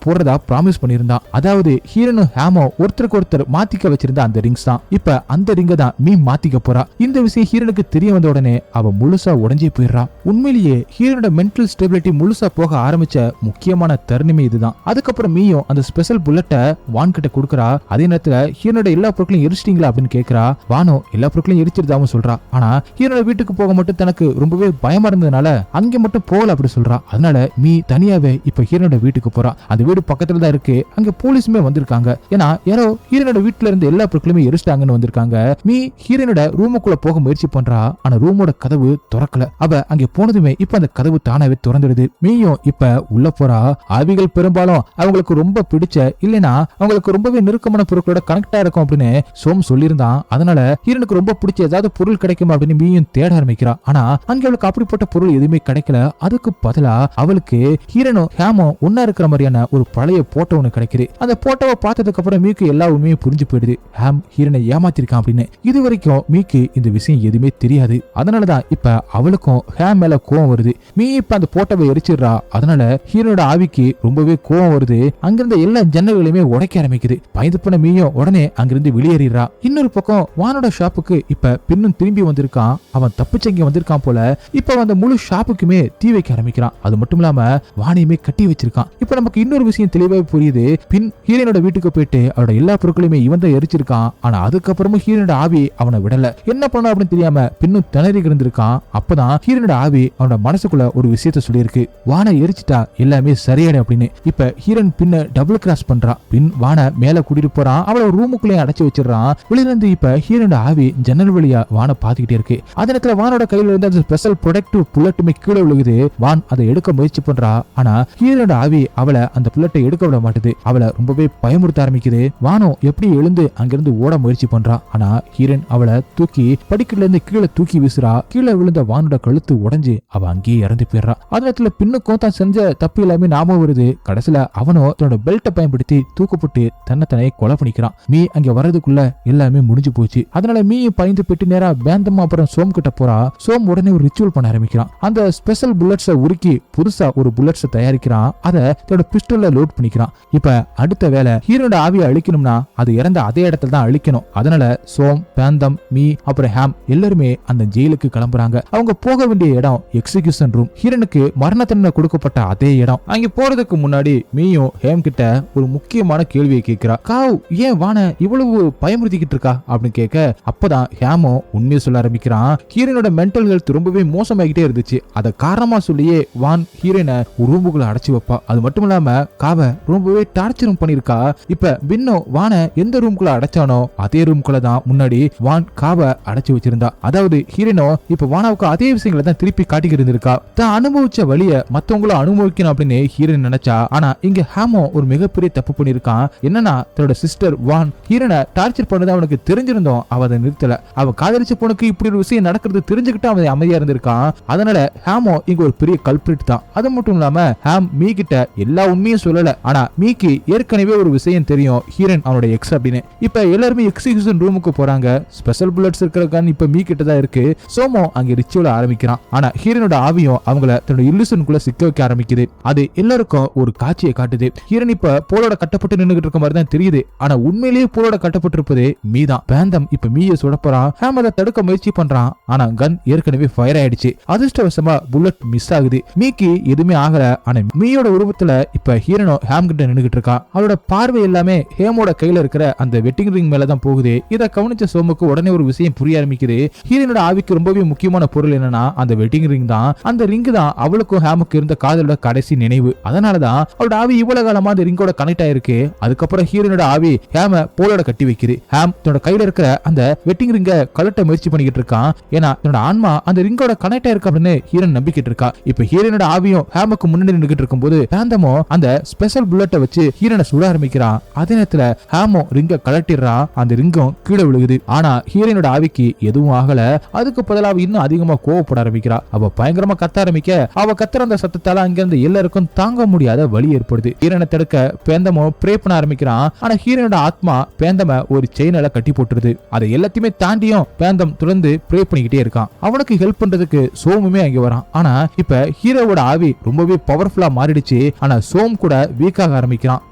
போறதா ப்ராமிஸ் பண்ணியிருந்தான். அதாவது ஹீரனும் ஹாமோ ஒருத்தருக்கு ஒருத்தர் மாத்திக்க வச்சிருந்த அந்த ரிங்ஸ் தான். இப்ப அந்த ரிங்க தான் மீ மாத்திக்க போறா. இந்த விஷயம் ஹீரனுக்கு தெரிய வந்த உடனே அவ முழுசா உடஞ்சே போயிடுறா. உண்மையிலேயே ஹீரனோட மென்டல் ஸ்டெபிலிட்டி முழுசா போக ஆரம்பிச்ச முக்கியமான தருணமே இதுதான். அதுக்கப்புறம் மீயும் அந்த ஸ்பெஷல் புல்லட்டை வான் கிட்ட கொடுக்கறா. அதே நேரத்துல ஹீரனோட எல்லா பொருட்களையும் எரிச்சிட்டீங்களா அப்படின்னு கேக்குறா. வானோ எல்லா பொருட்களையும் எரிச்சிருந்தாவும் சொல்றா. ஆனா ஹீரனோட வீட்டுக்கு போக மட்டும் தனக்கு ரொம்பவே பயமா இருந்ததுனால அங்க மட்டும் போகல அப்படி சொல்றா. அதனால மீ தனியாவே இப்ப ஹீரனோட வீட்டுக்கு போறா. அந்த வீடு பக்கத்துல தான் இருக்கு. அங்க போலீஸுமே வந்திருக்காங்க. ஏன்னா யாரோ ஹீரனோட வீட்டுல இருந்து எல்லா பொருட்களையுமே எரிச்சிட்டாங்கன்னு வந்திருக்காங்க. மீ ஹீரனோட ரூமுக்குள்ள போக முயற்சி பண்றா. ஆனா ரூமோட கதவு திறக்கல. அவ அங்க போனதுமே இப்ப அந்த கதவு தானாவே திறந்துடுது. மீயும் இப்ப உள்ள போறா. ஆவிகள் பெரும்பாலும் அவங்களுக்கு ரொம்ப பிடிச்ச இல்லைன்னா அவங்களுக்கு ரொம்பவே நெருக்கமான பொருட்களோட கனெக்டா இருக்கும் அப்படின்னு சோம் சொல்லியிருந்தான். அதனால ஹீரனுக்கு ரொம்ப பிடிச்ச ஏதாவது பொருள் கிடைக்கும் அப்படின்னு மீயும் தேட ஆரம்பிக்கிறா. ஆனா அங்க அவளுக்கு அப்படிப்பட்ட பொருள் எதுவுமே கிடைக்கல. அதுக்கு பதிலா அவளுக்கு ஹீரனும் ஹேமும் ஒன்னா இருக்கிற மாதிரியான ஒரு பழைய போட்டோ ஒண்ணு கிடைக்குது. அந்த போட்டோவை பார்த்ததுக்கு அப்புறம் மீக்கு எல்லா உண்மையும் புரிஞ்சு போயிடுது. ஹேம் ஹீரனை ஏமாத்திருக்கான் அப்படின்னு. இது வரைக்கும் மீக்கு இந்த விஷயம் எதுவுமே தெரியாது. அதனாலதான் இப்ப அவளுக்கும் ஹேம் மேல கோவம் வருது. மீ இப்ப அந்த போட்டோவை எரிச்சிடுறா. அதனால ஹீரனோட ஆவிக்கு ரொம்பவே கோவம் வருது. அங்கிருந்த எல்லா ஜன்னல்களையுமே உடைக்க ஆரம்பிக்குது. பயந்து போன மீயும் உடனே அங்கிருந்து வெளியேறிடுறா. இன்னொரு பக்கம் வானோட ஷாப்புக்கு இப்ப பின்னும் திரும்பி வந்திருக்கான். அவன் தப்பிச்சங்க வந்திருக்கான் போல. இப்ப அந்த முழு ஷாப்புக்குமே தீ வைக்க ஆரம்பிக்கிறான். அது மட்டும் இல்லாம வானையுமே கட்டி வச்சிருக்கான். இப்ப நமக்கு இன்னொரு விஷயம் தெளிவாக புரியுது. பின் ஹீரனோட வீட்டுக்கு போயிட்டு அவரோட எல்லா பொருட்களையுமே இவன் தான் எரிச்சிருக்கான். ஆனா அதுக்கப்புறமும் ஹீரனோட ஆவி அவனை விடல. என்ன பண்ண அப்படின்னு தெரியாம பின்னும் திணறி இருந்திருக்கான். அப்பதான் ஹீரனோட ஆவி அவனோட மனசுக்குள்ள ஒரு விஷயத்த சொல்லியிருக்கு. வானை எரிச்சிட்டா எல்லாமே சரியாயிடும் அப்படின்னு. இப்ப ஹீரன் பின்ன டபுள் கிராஸ் பண்றான். பின் வானை மேல கூட்டிட்டு போறான். அவளை ரூமுக்குள்ளே அடைச்சு வச்சிடறான். வெளியிலிருந்து இப்ப ஹீரனோட ஆவி ஜன்னல் வழியா வானை பாத்துக்கிட்டே இருக்கு. அதே நேரத்துல வானோட கையில இருந்து அந்த ஸ்பெஷல் ப்ரொடக்டிவ் புல்லட்டுமே கீழே விழுகுது. வான் அதை எடுக்க முயற்சி பண்றா. ஆனா ஹீரனோட ஆவி அவளை அந்த புல்லட்டை எடுக்க விட மாட்டுது. அவளை ரொம்பவே பயமுறுத்த ஆரம்பிக்குது. வானோ எப்படி எழுந்து அங்கிருந்து ஓட முயற்சி பண்றா. ஆனா ஹீரன் அவளை தூக்கி படிக்கல இருந்து கீழே தூக்கி வீசுறா. கீழே விழுந்த வானோட கழுத்து உடைஞ்சு அவ அங்கேயே இறந்து போயிடுறா. அதே நேரத்துல பின்னுக்கும் தான் செஞ்ச தப்பு எல்லாமே ஞாபகம் வருது. கடைசியில அவனோ தன்னோட பெல்ட்டை பயன்படுத்தி தூக்கப்பட்டு தன்னை கொலை பண்ணிக்கிறான். மீ அங்க வர்றதுக்குள்ள எல்லாமே முடிஞ்சு போச்சு. அதனால மீ பயந்து போயிட்டு நேரா பேந்தம் அப்புறம் சோம் கிட்ட போறா. சோம் உடனே ஒரு ரிச்சுவல் பண்ண ஆரம்பிக்கிறான். அந்த ஸ்பெஷல் புல்லட்ஸை உருக்கி புதுசா ஒரு புல்லட்ஸை தயாரிக்கிறான். அதை தன்னோட பிஸ்டல்ல லோட் பண்ணிக்கிறான். இப்ப அடுத்த வேலை ஹீரோட ஆவியை அழிக்கணும்னா அது இறந்த அதே இடத்துல தான் அழிக்கணும். அதனால சோம், பேந்தம், மீ அப்புறம் ஹேம் எல்லாருமே அந்த ஜெயிலுக்கு கிளம்புறாங்க. அவங்க போக வேண்டிய இடம் எக்ஸிகியூஷன் ரூம். ஹீரனுக்கு மரண தண்டனை கொடுக்கப்பட்ட அதே இடம். அங்க போறதுக்கு முன்னாடி மீயும் ஹேம் கிட்ட ஒரு முக்கியமான கேள்வியை கேட்கிறா. காவ் ஏன் வான இவ்வளவு பயமுறுத்திக்கிட்டு இருக்கா அப்படின்னு கேட்க அப்பதான் ஹேமோ உண்மையை சொல்ல ஆரம்பிக்கிறான். ஹீரோனோட மென்டல் ஹெல்த் ரொம்பவே மோசமாகிட்டே இருந்துச்சு. அதை காரணமா சொல்லியே வான் ஹீரோனை ரூமுக்குள்ள அடைச்சு வைப்பா. அது மட்டும் இல்லாம காவை ரொம்பவே டார்ச்சரும் பண்ணிருக்கா. இப்ப பின்னோ வான எந்த ரூமுக்குள்ள அடைச்சானோ அதே ரூமுக்குள்ள தான் முன்னாடி வான் காவை அடைச்சு வச்சிருந்தா. அதாவது ஹீரோனோ இப்ப வானாவுக்கு அதே விஷயங்களை தான் திருப்பி காட்டிக்கிட்டு இருந்திருக்கா. தான் அனுபவிச்ச வழிய மத்தவங்களும் அனுபவிக்கணும் அப்படின்னு ஹீரோன் நினைச்சா. ஆனா இங்க ஹேமோ ஒரு மிகப்பெரிய தப்பு பண்ணிருக்கான். என்னன்னா தன்னோட சிஸ்டர் வான் ஹீரோனை டார்ச்சர் பண்ணது அவனுக்கு தெரிஞ்சிருந்தோம். அவ அதை நிறுத்தல. அவ காதலிச்ச பொண்ணுக்கு இப்படி ஒரு விஷயம் நடக்கிறது தெரிஞ்சுக்கிட்டு அவன் அமைதியா இருந்திருக்கான். அதனால ஹேமோ இங்க ஒரு பெரிய கல்பிரிட் தான். அது மட்டும் இல்லாம ஹேம் மீ கிட்ட எல்லா உண்மையும் சொல்லல. ஆனா மீக்கு ஏற்கனவே ஒரு விஷயம் தெரியும், ஹீரன் அவனோட எக்ஸ் அப்படின்னு. இப்ப எல்லாருமே எக்ஸிகியூஷன் ரூமுக்கு போறாங்க. ஸ்பெஷல் புல்லட்ஸ் இருக்கிற கன் இப்ப மீ கிட்ட தான் இருக்கு. சோமோ அங்க ரிச்சுவல் ஆரம்பிக்கிறான். ஆனா ஹீரனோட ஆவியும் அவங்கள தன்னோட இல்லுஷனுக்குள்ள சிக்க வைக்க ஆரம்பிக்குது. அது எல்லாருக்கும் ஒரு காட்சியை காட்டுது. ஹீரன் இப்ப போலோட கட்டப்பட்டு நின்னுகிட்டு இருக்க மாதிரி தான் தெரியுது. ஆனா உண்மையிலேயே போலோட கட்டப்பட்டிருப்பதே மீ தான். பேந்தம் இப்ப மீய சுடப்பறான். ஹேம் அதை தடுக்க முயற்சி பண்றான். ஆனா கன் ஏற்கனவே ஃபயர் ஆயிடுச்சு. அதிர்ஷ்டவசமா புல்லட் மிஸ் ஆகுது. மீக்கு எதுவுமே ஆகல. ஆனா மீயோட உருவத்துல இப்ப ஹீரனோ ஹேம் கிட்ட நின்னுகிட்டு இருக்கா. அவளோட பார்வை எல்லாமே ஹேமோட கையில இருக்கிற அந்த வெட்டிங் ரிங் மேலதான் போகுது. இதை கவனிச்ச சோமுக்கு உடனே ஒரு விஷயம் புரிய ஆரம்பிக்குது. ஹீரனோட ஆவிக்கு ரொம்பவே முக்கியமான பொருள் என்னன்னா அந்த வெட்டிங் ரிங் தான். அந்த ரிங் தான் அவளுக்கும் ஹேமுக்கு இருந்த காதலோட கடைசி நினைவு. அதனாலதான் அவளோட ஆவி இவ்வளவு காலமா அந்த ரிங்கோட கனெக்ட் ஆயிருக்கு. அதுக்கப்புறம் ஹீரனோட ஆவி ஹேம போலோட கட்டி வைக்குது. ஹேம் தன்னோட கையில இருக்கிற அந்த வெட்டிங் ரிங்க கலட்ட முயற்சி பண்ணிக்கிட்டு இருக்கான். ஏன்னா தன்னோட ஆன்மா அந்த ரிங்கோட கனெக்ட் ஆயிருக்கு அப்படின்னு ஹீரன் நம்பிக்கிட்டு இருக்கா. இப்ப ஹீரனோட ஆவியும் ஹேமுக்கு முன்னாடி நின்னுகிட்டு இருக்கும்போது பேந்தமோ அந்த ஸ்பெஷல் புல்லட்டை வச்சு ஹீரனை சுட ஆரம்பிக்கிறான். அதே நேரத்துல ஹேமோ ரிங்க கலட்டிடுறான். அந்த ரிங்கும் கீழே விழுகுது. ஆனா ஹீரனோட ஆவிக்கு எதுவும் ஆகல. அதுக்கு பதிலாக இன்னும் அதிகமா கோவப்பட ஆரம்பிக்கிறா. அவ பயங்கரமா கத்த ஆரம்பிக்க அவ கத்துற அந்த சத்தத்தால அங்கிருந்து எல்லாருக்கும் தாங்க முடியாத வலி ஏற்படுது. ஹீரனை தடுக்க பேந்தமோ பிரே பண்ண ஆரம்பிக்கிறான். ஆனா ஹீரனோட ஆத்மா பேந்தம ஒரு செயினால கட்டி போட்டுருது. அதை எல்லாத்தையுமே தாண்டியும் பேந்தம் தொடர்ந்து பிரே பண்ணிக்கிட்டே இருக்கான். அவனுக்கு ஹெல்ப் பண்றதுக்கு சோமுமே அங்க வரான். ஆனா இப்ப ஹீரோவோட ஆவி ரொம்பவே பவர்ஃபுல்லா மாறிடுச்சு. ஆனா சோம் கூட வீக்காக ஆரம்பிக்கிறான்.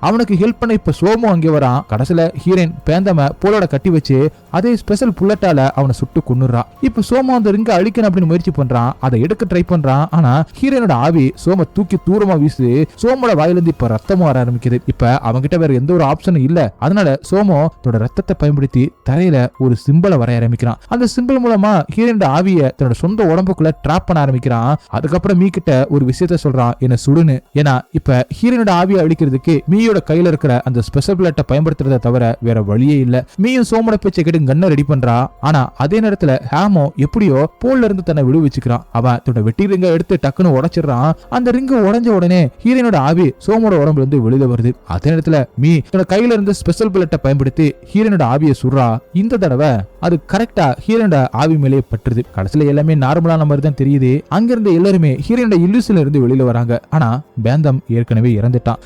அவனுக்கு ஹெல்ப் பண்ண இப்ப சோமும் அங்கே வரான். கடைசில ஹீரோயின் பேந்தம போலோட கட்டி வச்சு அதே ஸ்பெஷல் புல்லட்டால அவனை சுட்டு கொன்னுறான். இப்ப சோம அந்த ரிங்க அழிக்கணும் அப்படின்னு முயற்சி பண்றான். அதை எடுக்க ட்ரை பண்றான். ஆனா ஹீரோனோட ஆவி சோம தூக்கி தூரமா வீசுது. சோமோட வாயிலிருந்து இப்ப ரத்தமும் வர ஆரம்பிக்குது. இப்ப அவன்கிட்ட வேற எந்த ஒரு ஆப்ஷனும் இல்ல. அதனால சோமோ தன்னோட ரத்தத்தை பயன்படுத்தி தரையில ஒரு சிம்பிளை வரைய ஆரம்பிக்கிறான். அந்த சிம்பிள் மூலமா ஹீரோனோட ஆவிய தன்னோட சொந்த உடம்புக்குள்ள டிராப் பண்ண ஆரம்பிக்கிறான். அதுக்கப்புறம் மீ கிட்ட ஒரு விஷயத்த சொல்றான், என்ன சுடுன்னு. ஏன்னா இப்ப ஹீரோனோட ஆவியை அழிக்கிறதுக்கு மீயோட கையில இருக்கிற அந்த ஸ்பெஷல் பிளட்டை பயன்படுத்துறதை தவிர வேற வழியே இல்ல. மீயும் சோமோட பேச்சை கேட்டு கண்ணை ரெடி பண்றா. ஆனா அதே நேரத்துல ஹேமோ எப்படியோ போல்ல இருந்து தன்னை விடுவிச்சுக்கிறான். அவன் தன்னோட வெட்டி ரிங்க எடுத்து டக்குன்னு உடைச்சிடறான். அந்த ரிங்க உடைஞ்ச உடனே ஹீரோனோட ஆவி சோமோட உடம்புல இருந்து வெளியில வருது. அதே நேரத்துல மீ தன்னோட கையில இருந்து ஸ்பெஷல் பிளட்டை பயன்படுத்தி ஹீரோனோட ஆவியை சுடுறா. இந்த தடவை அது கரெக்டா ஹீரோனோட ஆவி மேலே பட்டுருது. கடைசியில எல்லாமே நார்மலான மாதிரி தான் தெரியுது. அங்கிருந்து எல்லாருமே ஹீரோனோட இல்லூஷன்ல இருந்து வெளியில வராங்க. ஆனா பேந்தம் ஏற்கனவே இறந்துட்டான்.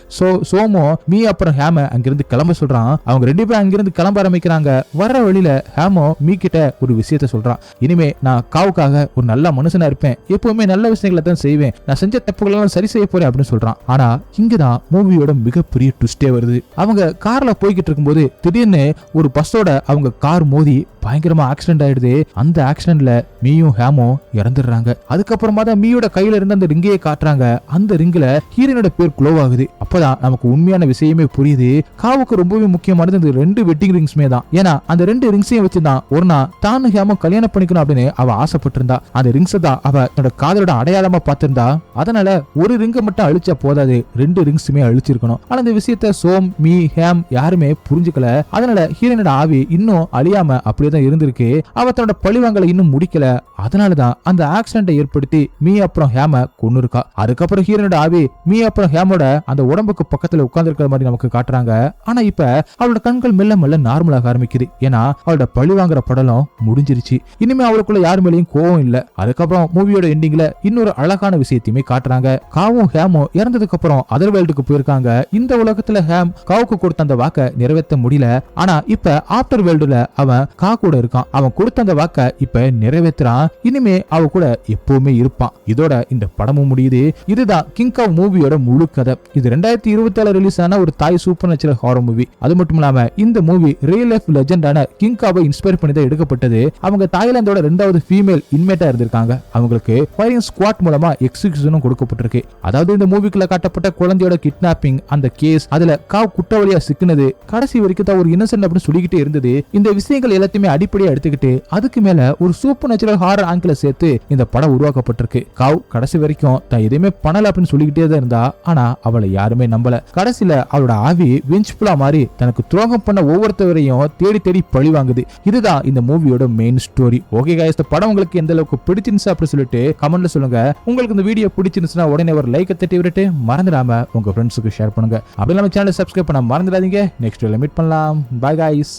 சோமோ மீ அப்புறம் ஹேம அங்கிருந்து கிளம்ப சொல்றான். அவங்க ரெண்டு பேரும் அங்கிருந்து கிளம்ப ஆரம்பிக்கிறாங்க. வர்ற வழியில ஹேமோ மீ கிட்ட ஒரு விஷயத்த சொல்றான். இனிமே நான் காவுக்காக ஒரு நல்ல மனுஷனா இருப்பேன். எப்பவுமே நல்ல விஷயங்களை தான் செய்வேன். நான் செஞ்ச தப்புகள் எல்லாம் சரி செய்ய போறேன் அப்படின்னு சொல்றான். ஆனா இங்கதான் மூவியோட மிகப்பெரிய ட்விஸ்டே வருது. அவங்க கார்ல போய்கிட்டு இருக்கும்போது திடீர்னு ஒரு பஸ்ஸோட அவங்க கார் மோதி பயங்கரமா ஆக்சிடென்ட் ஆயிடுது. அந்த ஆக்சிடென்ட்ல மீயும் ஹேமோ இறந்துடுறாங்க. அதுக்கப்புறமா தான் மீயோட கையில இருந்து அந்த ரிங்கையே காட்டுறாங்க. அந்த ரிங்ல ஹீரோனோட பேர் க்ளோ ஆகுது. அப்பதான் நமக்கு உண்மையான விஷயமே புரியுது. காவுக்கு ரொம்பவே முக்கியமானது இந்த 2 வெட்டிங் ரிங்ஸ்மே தான். ஏன்னா அந்த 2 ரிங்ஸையும் வச்சுதான் ஒரு நாள் தானும் ஹேமோ கல்யாணம் பண்ணிக்கணும் அப்படின்னு அவ ஆசைப்பட்டிருந்தா. அந்த ரிங்ஸை தான் அவ தன்னோட காதலோட அடையாளமா பார்த்திருந்தா. அதனால ஒரு ரிங்கை மட்டும் அழிச்சா போதாது, 2 ரிங்ஸுமே அழிச்சிருக்கணும். ஆனா இந்த விஷயத்த சோம் மீ ஹேம் யாருமே புரிஞ்சுக்கல. அதனால ஹீரோனோட ஆவி இன்னும் அழியாம அப்படியே தான் இருந்திருக்கு. அவ தன்னோட பழிவாங்கலை இன்னும் முடிக்கல. அதனாலதான் அந்த ஆக்சிடென்ட்டை ஏற்படுத்தி மீ அப்புறம் ஹேம கொன்னு இருக்கா. அதுக்கப்புறம் ஹீரோனோட ஆவி மீ அப்புறம் ஹேமோட அந்த உடம்புக்கு பக்கத்துல உட்கார்ந்து இருக்கிற மாதிரி நமக்கு காட்டுறாங்க. ஆனா இப்ப அவளோட கண்கள் மெல்ல மெல்ல நார்மலாக ஆரம்பிக்குது. ஏன்னா அவளோட பழி வாங்குற படலம் முடிஞ்சிருச்சு. இனிமே அவளுக்குள்ள யார் மேலேயும் கோவம் இல்ல. அதுக்கப்புறம் மூவியோட எண்டிங்ல இன்னொரு அழகான விஷயத்தையுமே காட்டுறாங்க. காவும் ஹேமோ இறந்ததுக்கு அப்புறம் அதர் வேர்ல்டுக்கு போயிருக்காங்க. இந்த உலகத்துல ஹேம் காவுக்கு கொடுத்த அந்த வாக்க நிறைவேற்ற முடியல. ஆனா இப்ப ஆஃப்டர் வேர்ல்டுல அவன் கா கூட இருக்கான். அவன் கொடுத்த அந்த வாக்க இப்ப நிறைவேற்றுறான். இனிமே அவ கூட எப்பவுமே இருப்பான். இதோட இந்த படமும் முடியுது. இதுதான் கிங் காவ் மூவியோட முழு கதை. இது 2027 ரிலீஸ் ஆன ஒரு தாய் சூப்பர் நேச்சுரல் ஹாரர் மூவி. அது மட்டும் இல்லாம இந்த மூவி ரியல் லைஃப் லெஜெண்டான கிங் காவை இன்ஸ்பயர் பண்ணி தான் எடுக்கப்பட்டது. அவங்க தாய்லாந்தோட 2வது ஃபீமேல் இன்மேட்டா இருந்திருக்காங்க. அவங்களுக்கு ஃபயரிங் ஸ்குவாட் மூலமா எக்ஸிகியூஷனும் கொடுக்கப்பட்டிருக்கு. அதாவது இந்த மூவிக்குள்ள காட்டப்பட்ட குழந்தையோட கிட்னாப்பிங், அந்த கேஸ், அதுல காவ் குற்றவாளியா சிக்கினது, கடைசி வரைக்கும் தான் ஒரு இன்னசென்ட் அப்படின்னு சொல்லிக்கிட்டே இருந்தது. இந்த விஷயங்கள் எல்லாத்தையுமே அடிப்படையா எடுத்துக்கிட்டு அதுக்கு மேல ஒரு சூப்பர் நேச்சுரல் ஹாரர் ஆங்கில சேர்த்து இந்த படம் உருவாக்கப்பட்டிருக்கு. காவ் கடைசி வரைக்கும் தான் எதுவுமே பண்ணல அப்படின்னு சொல்லிக்கிட்டே தான் இருந்தா. ஆனா அவளை யாருமே நம்பல. கடைசியில அவளோட ஆவி வெஞ்ச்புலா மாதிரி தனக்கு துரோகம் பண்ண ஒவ்வொருத்தவரையும் தேடி தேடி பழி வாங்குது. இதுதான் இந்த மூவியோட மெயின் ஸ்டோரி. ஓகே गाइस, இந்த படம் உங்களுக்கு எந்த அளவுக்கு பிடிச்சிருந்துச்சு அப்படி சொல்லிட்டு கமெண்ட்ல சொல்லுங்க. உங்களுக்கு இந்த வீடியோ பிடிச்சிருந்துச்சுன்னா உடனே ஒரு லைக் தட்டி விட்டுட்டு மறந்துடாம உங்க ஃப்ரெண்ட்ஸுக்கு ஷேர் பண்ணுங்க. அப்படி நம்ம சேனலை சப்ஸ்கிரைப் பண்ண மறந்துடாதீங்க. நெக்ஸ்ட் வீடியோல மீட் பண்ணலாம். By guys.